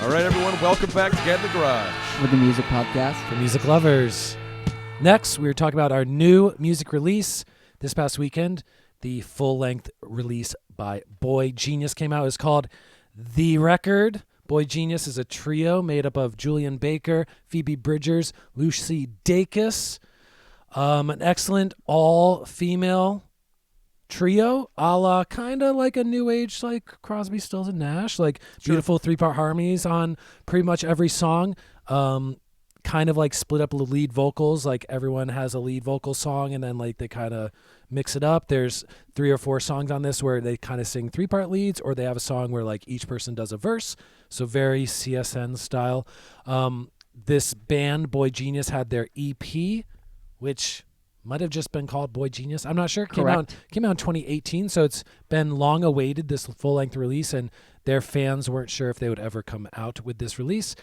All right, everyone, welcome back to Get in the Garage. With the music podcast. For music lovers. Next, we're talking about our new music release this past weekend. The full-length release by Boygenius came out. It's called The Record. Boygenius is a trio made up of Julien Baker, Phoebe Bridgers, Lucy Dacus. An excellent all-female trio, a la kind of like a new age, like Crosby, Stills, and Nash, like beautiful three-part harmonies on pretty much every song. Kind of like split up the lead vocals, like everyone has a lead vocal song, and then like they kind of mix it up. There's 3 or 4 songs on this where they kind of sing 3-part leads, or they have a song where like each person does a verse. So very CSN style. This band, Boygenius, had their EP, which might have just been called Boygenius. I'm not sure. Came out in 2018, so it's been long awaited, this full-length release, and their fans weren't sure if they would ever come out with this release.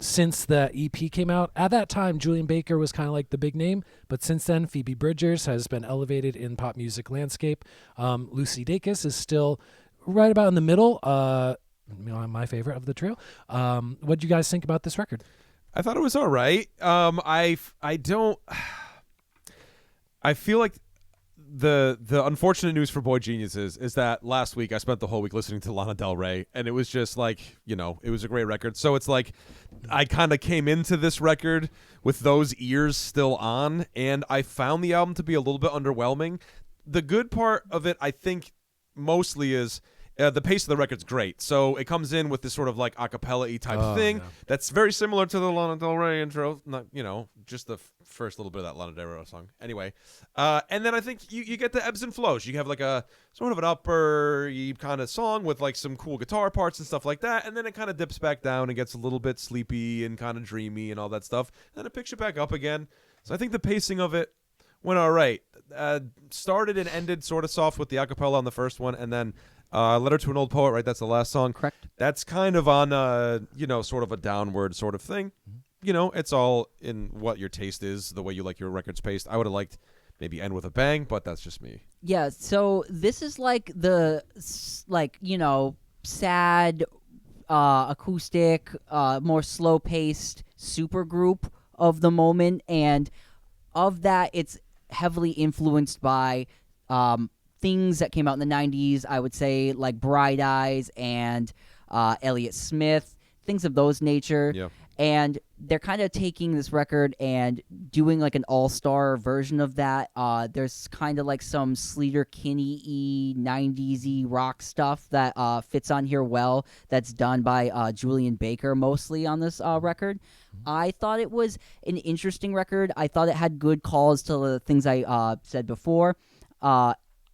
Since the EP came out, at that time, Julien Baker was kind of like the big name, but since then, Phoebe Bridgers has been elevated in pop music landscape. Lucy Dacus is still right about in the middle, my favorite of the trio. What do you guys think about this record? I thought it was all right. I feel like the unfortunate news for Boygenius is that last week I spent the whole week listening to Lana Del Rey, and it was just like, it was a great record. So it's like I kind of came into this record with those ears still on, and I found the album to be a little bit underwhelming. The good part of it, I think, mostly is the pace of the record's great. So it comes in with this sort of like a cappella-y type thing that's very similar to the Lana Del Rey intro. Not, just the first little bit of that Lana Del Rey song. Anyway, and then I think you get the ebbs and flows. You have like a sort of an upper kind of song with like some cool guitar parts and stuff like that, and then it kind of dips back down and gets a little bit sleepy and kind of dreamy and all that stuff. Then it picks it back up again. So I think the pacing of it went all right. Started and ended sort of soft with the acapella on the first one, and then Letter to an Old Poet, right? That's the last song. Correct. That's kind of on, sort of a downward sort of thing. It's all in what your taste is, the way you like your records paced. I would have liked maybe End with a Bang, but that's just me. Yeah, so this is like the, sad, acoustic, more slow-paced supergroup of the moment, and of that, it's heavily influenced by things that came out in the 90s, I would say, like Bright Eyes and Elliott Smith, things of those nature. Yeah. And they're kind of taking this record and doing like an all-star version of that. There's kind of like some Sleater Kinney-y, 90s-y rock stuff that fits on here well, that's done by Julien Baker mostly on this record. I thought it was an interesting record. I thought it had good calls to the things I said before.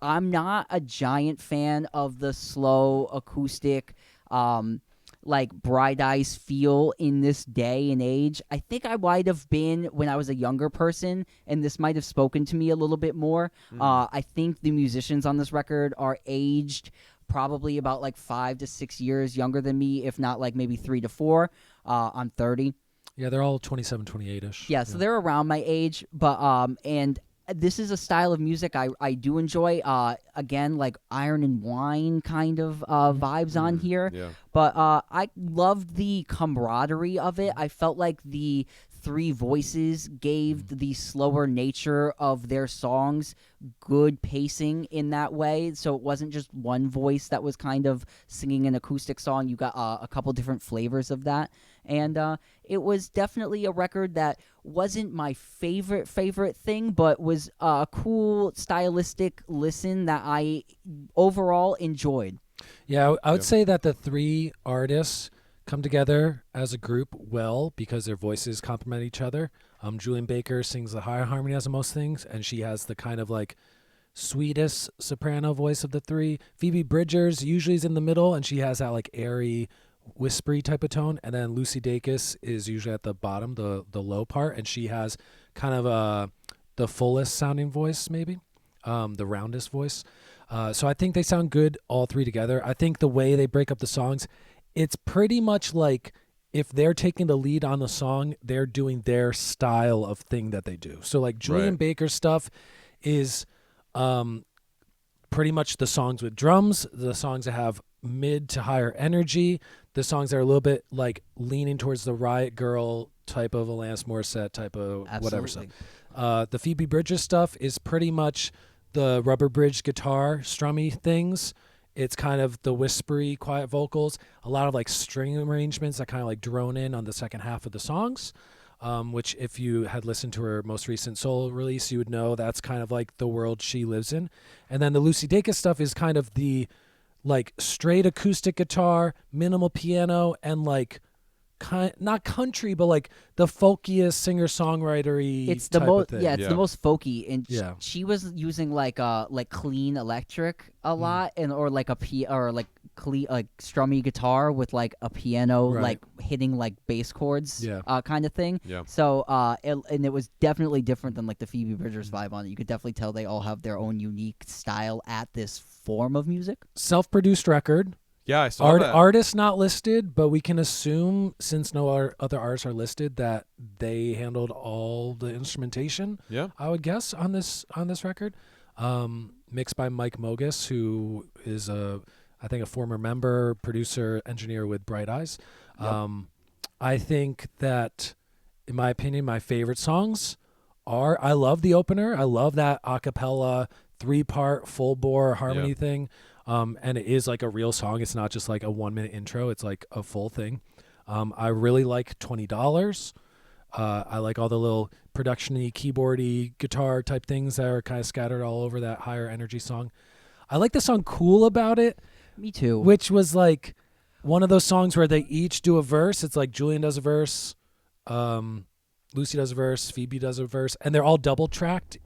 I'm not a giant fan of the slow acoustic, like Bright Eyes feel in this day and age. I think I might have been when I was a younger person, and this might have spoken to me a little bit more. I think the musicians on this record are aged probably about like 5 to 6 years younger than me, if not like maybe 3 to 4. I'm 30. Yeah, they're all 27, 28-ish. Yeah, so they're around my age, but and this is a style of music I do enjoy. Again, like Iron and Wine kind of vibes on here. Yeah. But I loved the camaraderie of it. I felt like the 3 voices gave the slower nature of their songs good pacing in that way. So it wasn't just one voice that was kind of singing an acoustic song. You got a couple different flavors of that. And it was definitely a record that wasn't my favorite thing, but was a cool stylistic listen that I overall enjoyed. Yeah, I would say that the 3 artists come together as a group well because their voices complement each other. Julien Baker sings the higher harmony as of most things, and she has the kind of like sweetest soprano voice of the 3. Phoebe Bridgers usually is in the middle, and she has that like airy, whispery type of tone. And then Lucy Dacus is usually at the bottom, the low part, and she has kind of the fullest sounding voice, maybe the roundest voice. So I think they sound good all 3 together. I think the way they break up the songs, it's pretty much like if they're taking the lead on the song, they're doing their style of thing that they do. So like Julien Baker's stuff is pretty much the songs with drums, the songs that have mid to higher energy. The songs are a little bit like leaning towards the Riot Girl type of Alanis Morissette type of whatever stuff. The Phoebe Bridgers stuff is pretty much the rubber bridge guitar strummy things. It's kind of the whispery, quiet vocals, a lot of like string arrangements that kind of like drone in on the second half of the songs, which if you had listened to her most recent solo release, you would know that's kind of like the world she lives in. And then the Lucy Dacus stuff is kind of the like straight acoustic guitar, minimal piano, and like not country, but like the folkiest singer-songwritery. It's the most, the most folky, and she was using like clean electric a lot, and or like like strummy guitar with like a piano like hitting like bass chords, kind of thing. Yeah. So and it was definitely different than like the Phoebe Bridgers vibe on it. You could definitely tell they all have their own unique style at this form of music. Self-produced record. Yeah, I saw that. Artists not listed, but we can assume, since no other artists are listed, that they handled all the instrumentation. Yeah, I would guess on this record. Mixed by Mike Mogus, who is I think a former member, producer, engineer with Bright Eyes. Yep. I think that, in my opinion, my favorite songs are. I love the opener. I love that a cappella 3-part full bore harmony thing. And it is like a real song. It's not just like a 1-minute intro. It's like a full thing. I really like $20. I like all the little production-y, keyboardy, guitar type things that are kind of scattered all over that higher energy song. I like the song Cool About It. Me too. Which was like one of those songs where they each do a verse. It's like Julien does a verse, Lucy does a verse, Phoebe does a verse, and they're all double-tracked.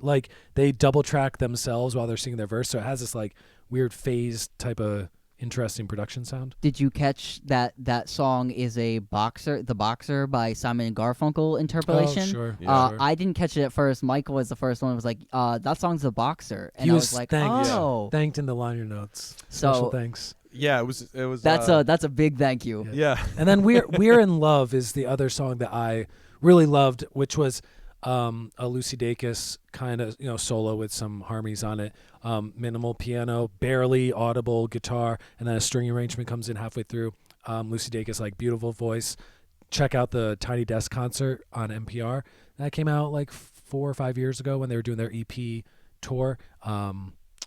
Like they double-track themselves while they're singing their verse. So it has this like weird phase type of interesting production sound. Did you catch that song is The Boxer by Simon and Garfunkel interpolation? Oh, sure. Yeah, sure. I didn't catch it at first. Michael was the first one who was like, that song's The Boxer. And I was like, thanked in the liner notes. Special thanks. Yeah, it was that's a big thank you. Yeah. And then We're in Love is the other song that I really loved, which was a Lucy Dacus kind of solo with some harmonies on it, minimal piano, barely audible guitar, and then a string arrangement comes in halfway through. Lucy Dacus, like, beautiful voice. Check out the Tiny Desk concert on NPR that came out like 4 or 5 years ago when they were doing their EP tour.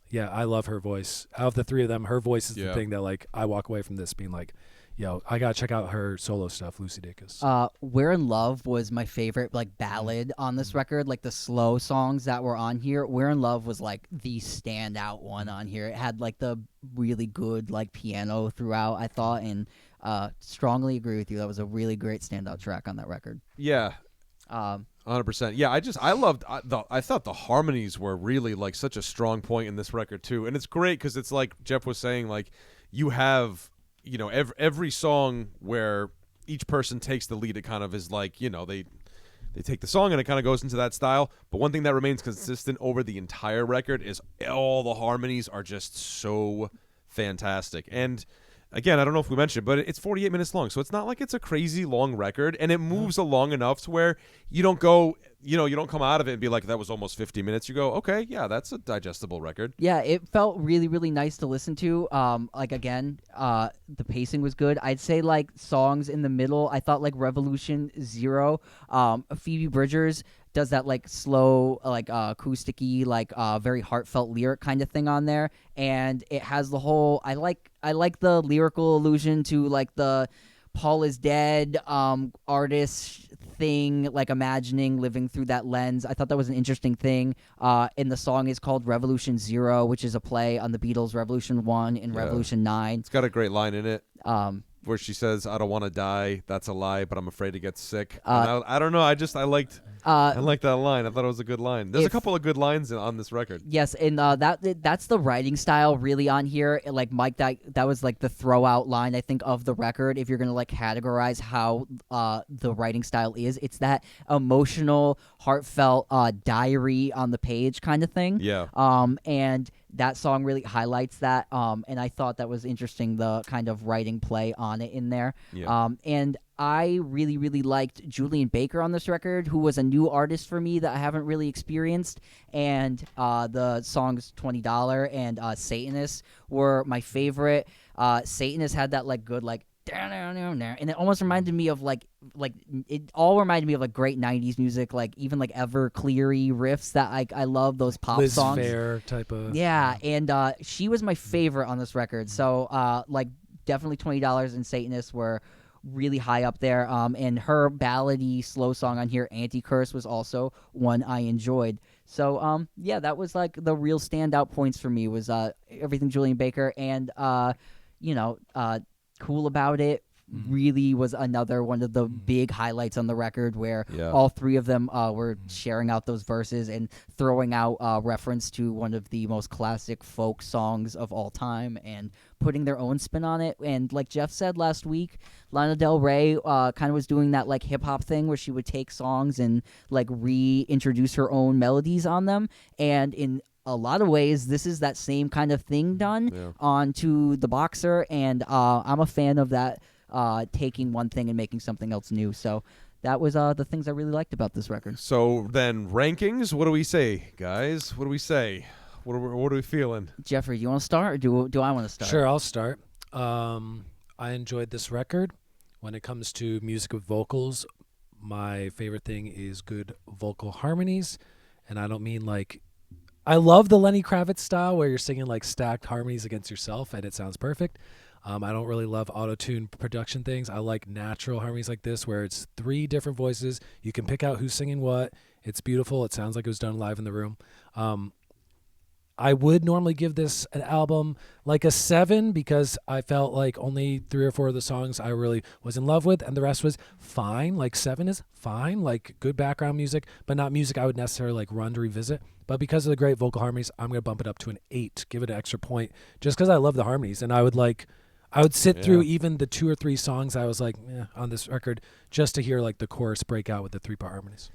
Yeah, I love her voice. Out of the three of them, her voice is the thing that like I walk away from this being like, yo, I gotta check out her solo stuff, Lucy Dacus. We're in Love was my favorite like ballad on this record. Like the slow songs that were on here, We're in Love was like the standout one on here. It had like the really good like piano throughout, I thought, and strongly agree with you. That was a really great standout track on that record. Yeah. 100%. Yeah, I thought the harmonies were really like such a strong point in this record too. And it's great because it's like Jeff was saying, like you have every song where each person takes the lead, it kind of is like, they take the song and it kind of goes into that style. But one thing that remains consistent over the entire record is all the harmonies are just so fantastic. And again, I don't know if we mentioned, but it's 48 minutes long, so it's not like it's a crazy long record, and it moves along enough to where you don't go, you don't come out of it and be like, that was almost 50 minutes. You go, okay, yeah, that's a digestible record. Yeah, it felt really, really nice to listen to. Like, again, the pacing was good. I'd say, like, songs in the middle, I thought, like, Revolution Zero, Phoebe Bridgers does that like slow, like acousticy, like very heartfelt lyric kind of thing on there, and it has the whole. I like the lyrical allusion to like the Paul is dead artist thing, like imagining living through that lens. I thought that was an interesting thing. And the song is called Revolution Zero, which is a play on the Beatles' Revolution 1 and Revolution 9. It's got a great line in it. Where she says, "I don't want to die. That's a lie, but I'm afraid to get sick." I don't know. I liked that line. I thought it was a good line. There's a couple of good lines on this record. Yes, and that's the writing style really on here. Like Mike, that was like the throw out line I think of the record. If you're gonna like categorize how the writing style is, it's that emotional, heartfelt diary on the page kind of thing. Yeah. And that song really highlights that, and I thought that was interesting, the kind of writing play on it in there. Yeah. And I really, really liked Julien Baker on this record, who was a new artist for me that I haven't really experienced, and the songs $20 and Satanist were my favorite. Satanist had that like good like and it almost reminded me of like it all reminded me of like great 90s music, like even like Everclear-y riffs that I love those pop Liz songs. Fair type of. Yeah, and she was my favorite on this record. So like definitely $20 and Satanist were really high up there. And her ballady slow song on here, Anti-Curse, was also one I enjoyed. So yeah, that was like the real standout points for me was everything Julien Baker and Cool About It really was another one of the big highlights on the record where all three of them were sharing out those verses and throwing out reference to one of the most classic folk songs of all time and putting their own spin on it. And like Jeff said last week, Lana Del Rey kind of was doing that like hip-hop thing where she would take songs and like reintroduce her own melodies on them. And in a lot of ways, this is that same kind of thing done onto The Boxer, and I'm a fan of that, taking one thing and making something else new. So that was the things I really liked about this record. So then rankings, what do we say, guys? What do we say? What are we feeling? Jeffrey, you want to start, or do I want to start? Sure, I'll start. I enjoyed this record. When it comes to music with vocals, my favorite thing is good vocal harmonies, and I don't mean like I love the Lenny Kravitz style where you're singing like stacked harmonies against yourself and it sounds perfect. I don't really love auto-tune production things. I like natural harmonies like this where it's 3 different voices. You can pick out who's singing what. It's beautiful. It sounds like it was done live in the room. I would normally give this an album like a 7 because I felt like only 3 or 4 of the songs I really was in love with, and the rest was fine. Like 7 is fine, like good background music, but not music I would necessarily like run to revisit. But because of the great vocal harmonies, I'm going to bump it up to an 8, give it an extra point, just because I love the harmonies. And I would sit through even the 2 or 3 songs I was like, on this record, just to hear like the chorus break out with the 3-part harmonies.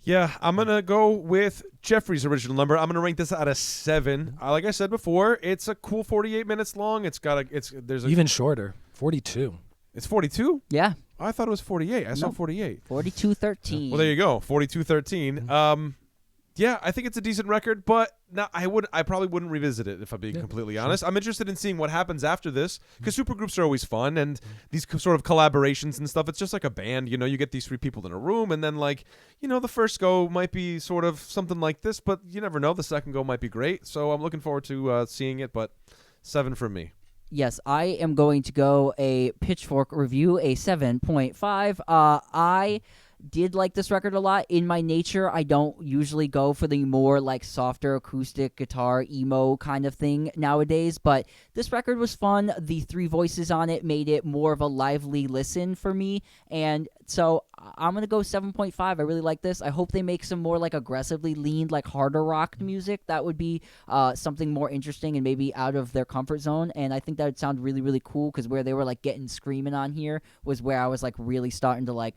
Yeah, I'm going to go with Jeffrey's original number. I'm going to rank this out of 7. Like I said before, it's a cool 48 minutes long. There's even shorter, 42. It's 42? Yeah. I thought it was 48. I saw 48. 42:13. Well, there you go. 42:13. Yeah, I think it's a decent record, but I probably wouldn't revisit it if I'm being completely honest. I'm interested in seeing what happens after this because supergroups are always fun and these sort of collaborations and stuff. It's just like a band, you get these 3 people in a room and then like, the first go might be sort of something like this, but you never know. The second go might be great. So I'm looking forward to seeing it, but 7 for me. Yes, I am going to go a Pitchfork review, a 7.5. I did like this record a lot. In my nature, I don't usually go for the more like softer acoustic guitar emo kind of thing nowadays, but this record was fun. The 3 voices on it made it more of a lively listen for me, and so I'm going to go 7.5. I really like this. I hope they make some more like aggressively leaned, like harder rock music. That would be something more interesting and maybe out of their comfort zone, and I think that would sound really, really cool because where they were like getting screaming on here was where I was like really starting to like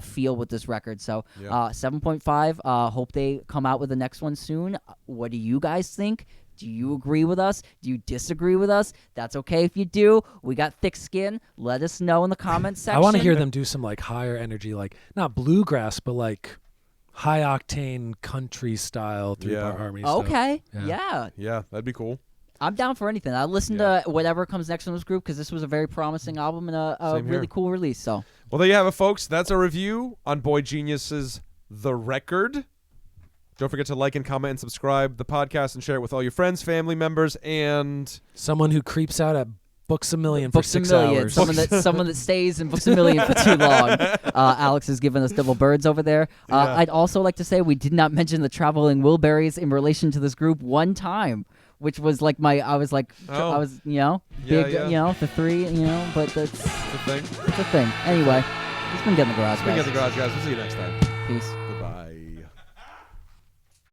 feel with this record. So 7.5. Hope they come out with the next one soon. What do you guys think? Do you agree with us? Do you disagree with us? That's okay if you do. We got thick skin. Let us know in the comments section. I want to hear them do some like higher energy, like not bluegrass, but like high octane country style 3-part harmony. Okay. Yeah. Yeah, that'd be cool. I'm down for anything. I'll listen to whatever comes next in this group because this was a very promising album and a really cool release. So, well, there you have it, folks. That's a review on Boygenius's The Record. Don't forget to like and comment and subscribe the podcast and share it with all your friends, family members, and someone who creeps out at Books A Million for 6 hours. Someone that stays in Books A Million for too long. Alex has given us double birds over there. I'd also like to say we did not mention the Traveling Wilburys in relation to this group one time, which was like big, the 3, but that's it's a thing. It's a thing. Anyway, it's been Get in the Garage, guys. Get in the Garage, guys. We'll see you next time. Peace.